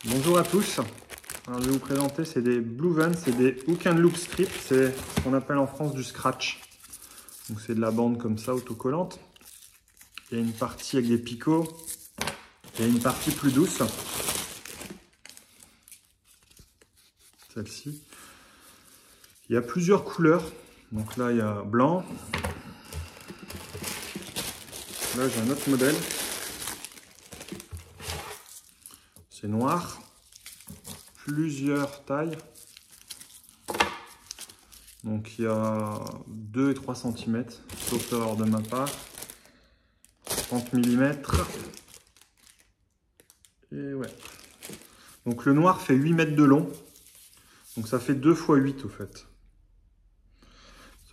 Bonjour à tous. Alors, je vais vous présenter, c'est des Blue Vans, c'est des Hook and Loop Strip, c'est ce qu'on appelle en France du scratch. Donc c'est de la bande comme ça, autocollante. Il y a une partie avec des picots, il y a une partie plus douce. Celle-ci. Il y a plusieurs couleurs. Donc là, il y a blanc. Là, j'ai un autre modèle. C'est noir. Plusieurs tailles. Donc il y a 2 et 3 cm, sauf erreur de ma part. 30 mm. Et ouais. Donc le noir fait 8 mètres de long. Donc ça fait 2 x 8 au fait.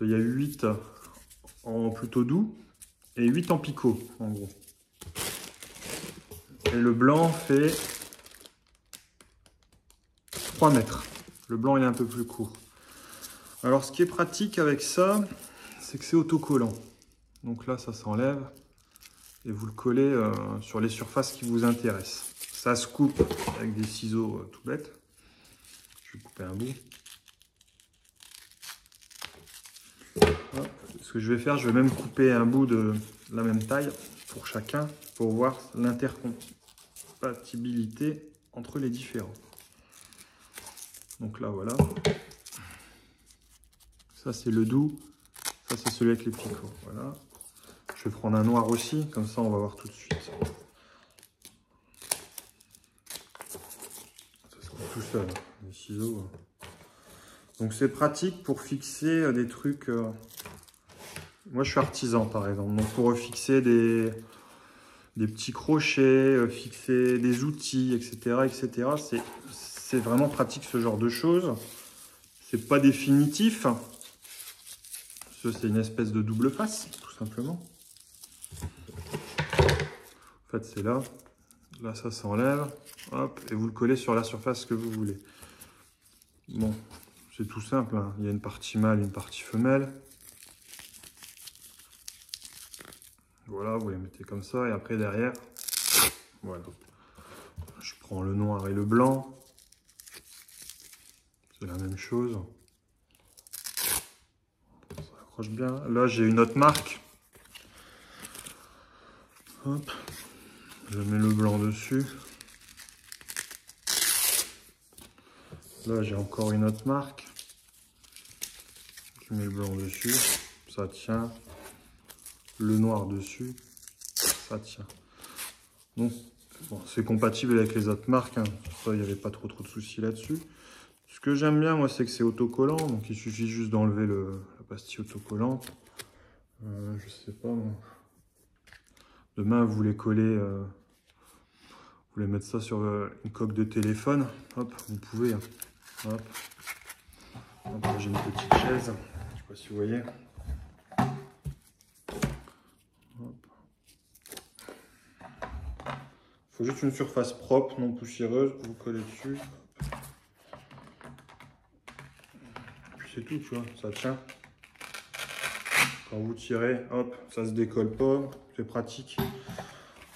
Il y a 8 en plutôt doux et 8 en picot en gros. Et le blanc fait 3 mètres. Le blanc il est un peu plus court. Alors ce qui est pratique avec ça, c'est que c'est autocollant. Donc là ça s'enlève et vous le collez sur les surfaces qui vous intéressent. Ça se coupe avec des ciseaux tout bêtes. Je vais couper un bout. Ce que je vais faire, je vais même couper un bout de la même taille pour chacun pour voir l'intercompatibilité entre les différents. Donc là voilà. Ça c'est le doux, ça c'est celui avec les picots. Voilà. Je vais prendre un noir aussi, comme ça on va voir tout de suite. Ça se coupe tout seul, les ciseaux. Donc c'est pratique pour fixer des trucs. Moi je suis artisan par exemple, donc pour fixer des petits crochets, fixer des outils, etc. etc. C'est vraiment pratique ce genre de choses. C'est pas définitif. C'est une espèce de double face, tout simplement. En fait c'est là. Là ça s'enlève. Hop, et vous le collez sur la surface que vous voulez. Bon, c'est tout simple, hein. Il y a une partie mâle, une partie femelle. Voilà, vous les mettez comme ça et après derrière, voilà. Je prends le noir et le blanc. C'est la même chose. Ça accroche bien. Là, j'ai une autre marque. Hop. Je mets le blanc dessus. Là, j'ai encore une autre marque. Je mets le blanc dessus. Ça tient. Le noir dessus. Ça tient. Donc, bon, c'est compatible avec les autres marques. Hein. Ça, il n'y avait pas trop de soucis là-dessus. Ce que j'aime bien, moi, c'est que c'est autocollant. Donc, il suffit juste d'enlever la pastille autocollante. Je sais pas, moi. Demain, vous voulez coller... vous voulez mettre ça sur une coque de téléphone. Hop, vous pouvez. Hein. Hop. Hop, j'ai une petite chaise. Je sais pas si vous voyez. Hop. Faut juste une surface propre, non poussiéreuse. Vous collez dessus. Puis c'est tout, tu vois. Ça tient. Quand vous tirez, hop, ça se décolle pas. C'est pratique.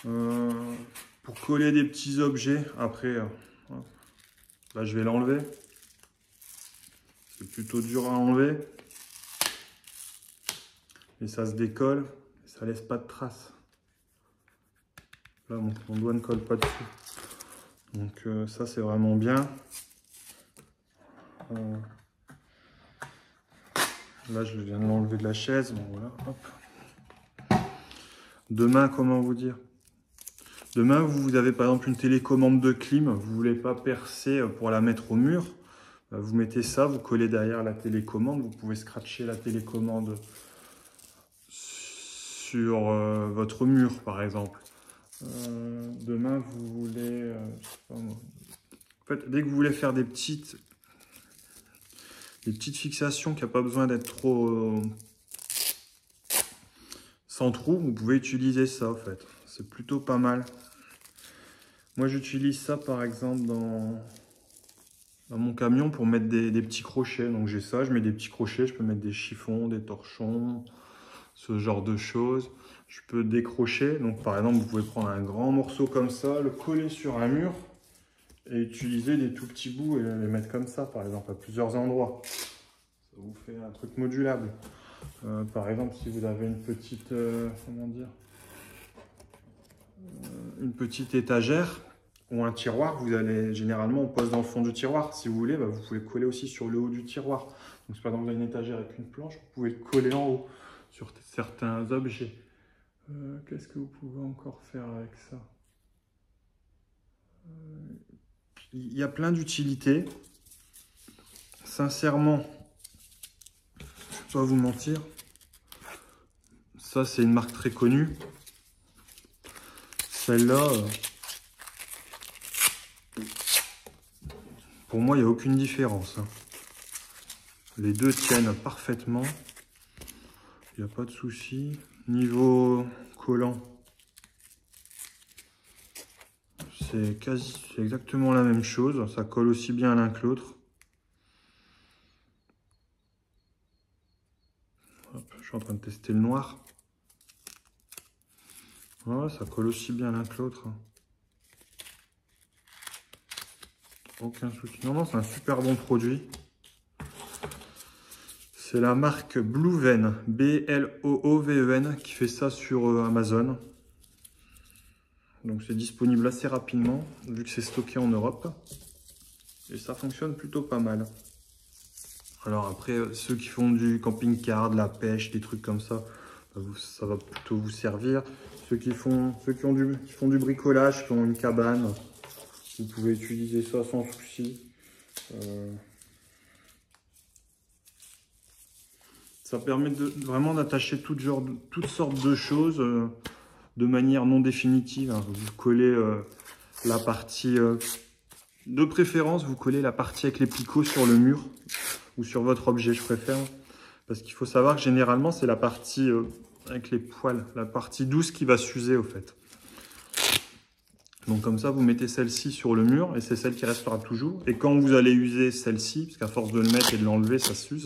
Pour coller des petits objets, après, là je vais l'enlever. C'est plutôt dur à enlever. Et ça se décolle, et ça laisse pas de traces. Là, mon doigt ne colle pas dessus. Donc ça, c'est vraiment bien. Là, je viens de l'enlever de la chaise. Bon, voilà, hop. Demain, comment vous dire? Demain, vous avez par exemple une télécommande de clim. Vous voulez pas percer pour la mettre au mur. Vous mettez ça, vous collez derrière la télécommande. Vous pouvez scratcher la télécommande sur votre mur, par exemple. Demain, vous voulez... je sais pas moi. En fait, dès que vous voulez faire des petites fixations qui n'ont pas besoin d'être trop sans trou, vous pouvez utiliser ça, en fait. C'est plutôt pas mal. Moi, j'utilise ça, par exemple, dans mon camion pour mettre des petits crochets. Donc, j'ai ça, je mets des petits crochets. Je peux mettre des chiffons, des torchons, ce genre de choses. Je peux décrocher. Donc, par exemple, vous pouvez prendre un grand morceau comme ça, le coller sur un mur et utiliser des tout petits bouts et les mettre comme ça, par exemple, à plusieurs endroits. Ça vous fait un truc modulable. Par exemple, si vous avez une petite, comment dire, une petite étagère ou un tiroir, vous allez généralement on pose dans le fond du tiroir. Si vous voulez, bah, vous pouvez le coller aussi sur le haut du tiroir. Donc, par exemple, vous avez une étagère avec une planche, vous pouvez le coller en haut sur certains objets. Qu'est-ce que vous pouvez encore faire avec ça? Il y a plein d'utilités. Sincèrement, je ne vais pas vous mentir. Ça, c'est une marque très connue. Celle-là, pour moi, il n'y a aucune différence. Les deux tiennent parfaitement. Il n'y a pas de souci. Niveau collant, c'est exactement la même chose. Ça colle aussi bien l'un que l'autre. Je suis en train de tester le noir. Ouais, ça colle aussi bien l'un que l'autre. Aucun souci. Non, non, c'est un super bon produit. C'est la marque Blooven, B-L-O-O-V-E-N, qui fait ça sur Amazon. Donc c'est disponible assez rapidement, vu que c'est stocké en Europe. Et ça fonctionne plutôt pas mal. Alors après, ceux qui font du camping-car, de la pêche, des trucs comme ça, ça va plutôt vous servir. Ceux qui font du bricolage, qui ont une cabane, vous pouvez utiliser ça sans souci. Ça permet vraiment d'attacher toutes sortes de choses de manière non définitive. Vous collez la partie, de préférence, vous collez la partie avec les picots sur le mur ou sur votre objet, je préfère. Parce qu'il faut savoir que généralement, c'est la partie avec les poils, la partie douce qui va s'user au fait. Donc comme ça, vous mettez celle-ci sur le mur et c'est celle qui restera toujours. Et quand vous allez user celle-ci, parce qu'à force de le mettre et de l'enlever, ça s'use,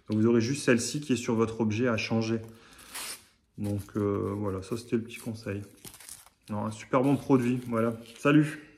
donc vous aurez juste celle-ci qui est sur votre objet à changer. Donc voilà, ça c'était le petit conseil. Non, un super bon produit, voilà. Salut!